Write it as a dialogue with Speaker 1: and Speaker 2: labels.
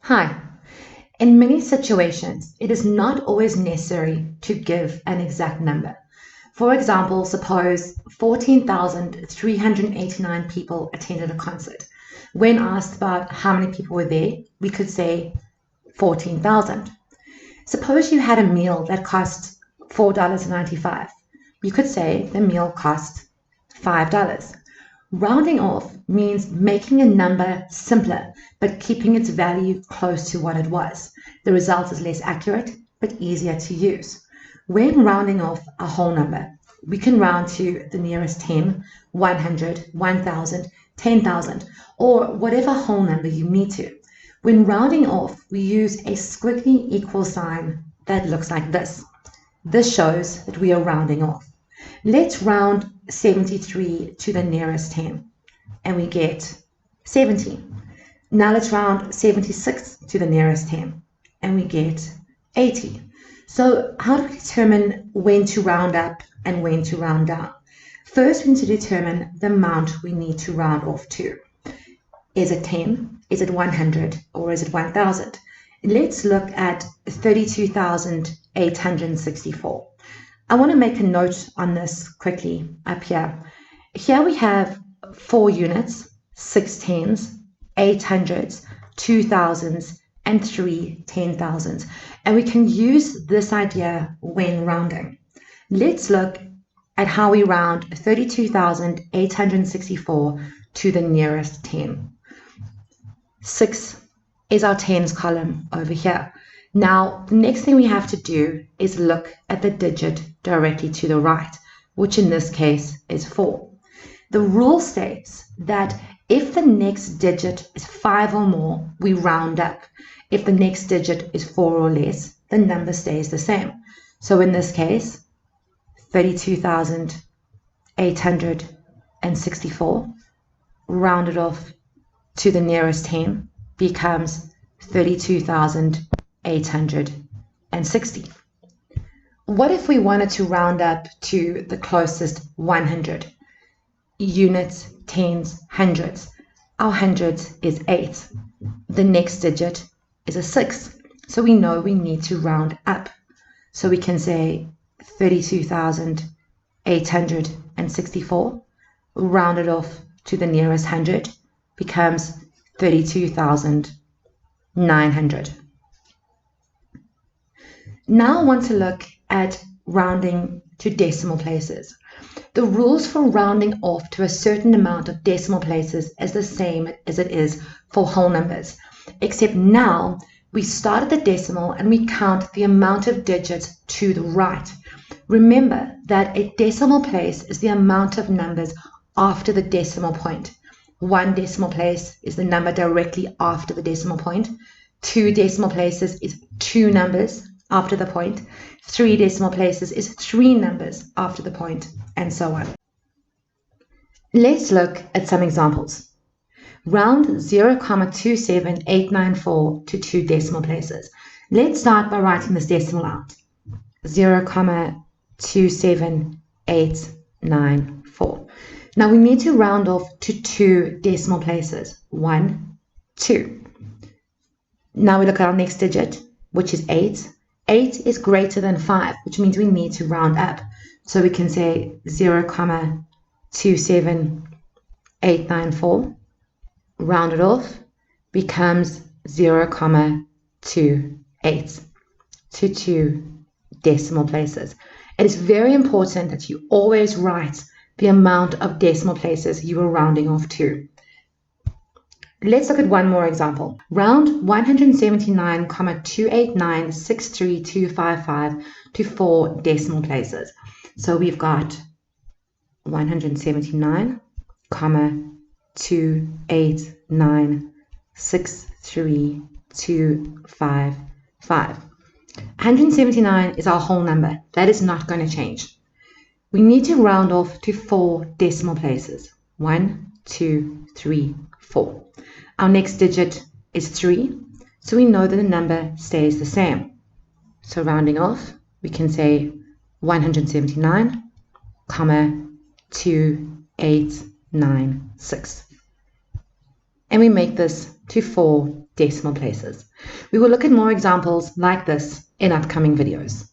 Speaker 1: Hi. In many situations, it is not always necessary to give an exact number. For example, suppose 14,389 people attended a concert. When asked about how many people were there, we could say 14,000. Suppose you had a meal that cost $4.95. You could say the meal cost $5. Rounding off means making a number simpler, but keeping its value close to what it was. The result is less accurate, but easier to use. When rounding off a whole number, we can round to the nearest 10, 100, 1,000, 10,000, or whatever whole number you need to. When rounding off, we use a squiggly equal sign that looks like this. This shows that we are rounding off. Let's round 73 to the nearest 10, and we get 70. Now let's round 76 to the nearest 10, and we get 80. So how do we determine when to round up and when to round down? First, we need to determine the amount we need to round off to. Is it 10? Is it 100? Or is it 1,000? Let's look at 32,864. I want to make a note on this quickly up here. Here we have 4 units, 6 tens, 800s, 2,000s, and 3 10,000s. And we can use this idea when rounding. Let's look at how we round 32,864 to the nearest 10. 6 is our tens column over here. Now, the next thing we have to do is look at the digit directly to the right, which in this case is 4. The rule states that if the next digit is 5 or more, we round up. If the next digit is 4 or less, the number stays the same. So in this case, 32,864 rounded off to the nearest 10 becomes 32,860. What if we wanted to round up to the closest 100? Units, tens, hundreds. Our hundreds is 8. The next digit is a 6. So we know we need to round up. So we can say 32,864 rounded off to the nearest 100 becomes 32,900. Now I want to look at rounding to decimal places. The rules for rounding off to a certain amount of decimal places is the same as it is for whole numbers, except now we start at the decimal and we count the amount of digits to the right. Remember that a decimal place is the amount of numbers after the decimal point. 1 decimal place is the number directly after the decimal point. 2 decimal places is 2 numbers after the point. 3 decimal places is 3 numbers after the point, and so on. Let's look at some examples. Round 0,27894 to 2 decimal places. Let's start by writing this decimal out. 0,27894. Now we need to round off to 2 decimal places. 1, 2. Now we look at our next digit, which is 8. 8 is greater than 5, which means we need to round up. So we can say 0,27894 rounded off becomes 0,28 to 2 decimal places. It is very important that you always write the amount of decimal places you are rounding off to. Let's look at one more example. Round 179,289,63255 to 4 decimal places. So we've got 179,289,63255. 179 is our whole number. That is not going to change. We need to round off to 4 decimal places. 1, 2, 3, 4. Our next digit is 3, so we know that the number stays the same. So rounding off, we can say 179,2896. And we make this to 4 decimal places. We will look at more examples like this in upcoming videos.